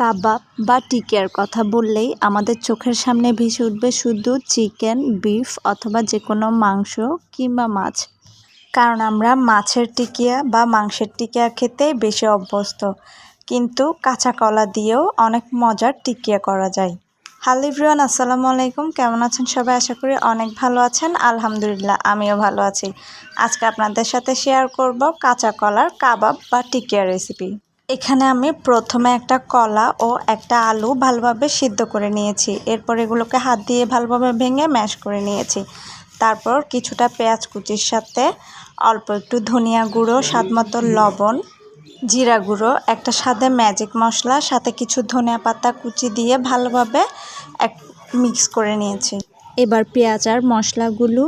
কাবাব বা টিকিয়ার কথা বললেই আমাদের চোখের সামনে ভেসে উঠবে শুধু চিকেন, বিফ অথবা যে কোনো মাংস কিংবা মাছ। কারণ আমরা মাছের টিকিয়া বা মাংসের টিকিয়া খেতে বেশি অভ্যস্ত, কিন্তু কাঁচা কলা দিয়েও অনেক মজার টিকিয়া করা যায়। হ্যালো এভরিওয়ান, আসসালামু আলাইকুম। কেমন আছেন সবাই? আশা করি অনেক ভালো আছেন। আলহামদুলিল্লাহ, আমিও ভালো আছি। আজকে আপনাদের সাথে শেয়ার করব কাঁচা কলার কাবাব বা টিকিয়া রেসিপি। এখানে আমি প্রথমে একটা কলা ও একটা আলু ভালোভাবে সিদ্ধ করে নিয়েছি। এরপর এগুলোকে হাত দিয়ে ভালোভাবে ভেঙে ম্যাশ করে নিয়েছি। তারপর কিছুটা পেঁয়াজ কুচির সাথে অল্প একটু ধনিয়া গুঁড়ো, স্বাদমতো লবণ, জিরা গুঁড়ো, একটা স্বাদে ম্যাজিক মশলা, সাথে কিছু ধনিয়া পাতা কুচি দিয়ে ভালোভাবে মিক্স করে নিয়েছি। এবার পেঁয়াজ আর মশলাগুলো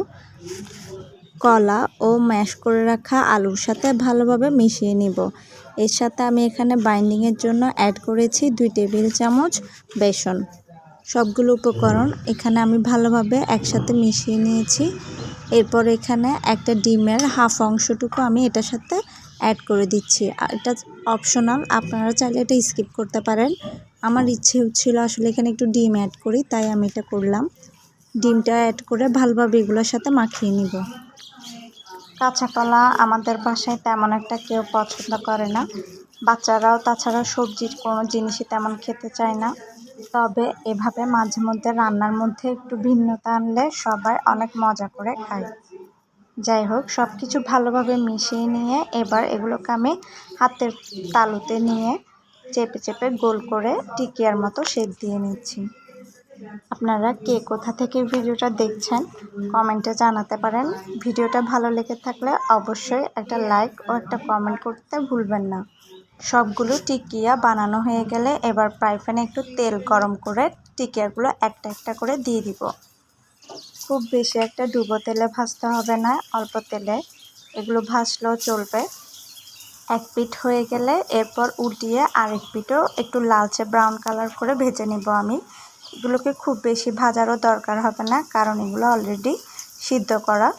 কলা ও ম্যাশ করে রাখা আলুর সাথে ভালোভাবে মিশিয়ে নিব। এর সাথে আমি এখানে বাইন্ডিংয়ের জন্য অ্যাড করেছি 2 টেবিল চামচ বেসন। সবগুলো উপকরণ এখানে আমি ভালোভাবে একসাথে মিশিয়ে নিয়েছি। এরপর এখানে একটা ডিমের হাফ অংশটুকু আমি এটার সাথে অ্যাড করে দিচ্ছি। এটা অপশনাল, আপনারা চাইলে এটা স্কিপ করতে পারেন। আমার ইচ্ছে হচ্ছিল আসলে এখানে একটু ডিম অ্যাড করি, তাই আমি এটা করলাম। ডিমটা অ্যাড করে ভালোভাবে এগুলোর সাথে মাখিয়ে নিব। কাঁচা কলা আমাদের বাসায় তেমন একটা কেউ পছন্দ করে না, বাচ্চারাও তাছাড়া সবজির কোনো জিনিসই তেমন খেতে চায় না। তবে এভাবে মাঝে মধ্যে রান্নার মধ্যে একটু ভিন্নতা আনলে সবাই অনেক মজা করে খায়। যাই হোক, সব কিছু ভালোভাবে মিশিয়ে নিয়ে এবার এগুলোকে আমি হাতের তালুতে নিয়ে চেপে চেপে গোল করে টিকিয়ার মতো শেপ দিয়ে নিচ্ছি। আপনারা কে কোথা থেকে ভিডিওটা দেখছেন কমেন্টে জানাতে পারেন। ভিডিওটা ভালো লেগে থাকলে অবশ্যই একটা লাইক ও একটা কমেন্ট করতে ভুলবেন না। সবগুলো টিকিয়া বানানো হয়ে গেলে এবার ফ্রাই প্যানে একটু তেল গরম করে টিকিয়াগুলো একটা একটা করে দিয়ে দিব। খুব বেশি একটা ডুবো তেলে ভাজতে হবে না, অল্প তেলে এগুলো ভাজলেও চলবে। এক পিঠ হয়ে গেলে এরপর উল্টিয়ে আরেক পিঠও একটু লালচে ব্রাউন কালার করে ভেজে নিব আমি। এগুলোকে খুব বেশি ভাজারও দরকার হবে না, কারণ এগুলো অলরেডি সিদ্ধ করা।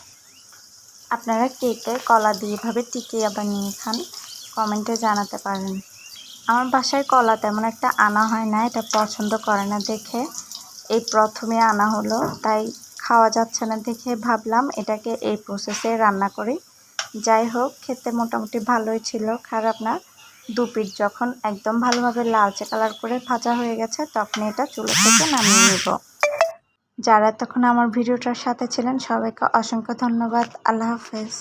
আপনারা কে কে কলা দিয়ে এভাবে টিকিয়া বানিয়ে খান কমেন্টে জানাতে পারেন। আমার বাসায় কলা তেমন একটা আনা হয় না, এটা পছন্দ করে না দেখে এই প্রথমে আনা হলো, তাই খাওয়া যাচ্ছে না দেখে ভাবলাম এটাকে এই প্রসেসে রান্না করি। যাই হোক, খেতে মোটামুটি ভালোই ছিল, খারাপ না। দুপিঠ যখন একদম ভালোভাবে লালচে কালার করে ভাজা হয়ে গেছে তখন এটা চুলা থেকে নামিয়ে নেব। যারা এতক্ষণ আমার ভিডিওটার সাথে ছিলেন সবাইকে অসংখ্য ধন্যবাদ। আল্লাহ হাফেজ।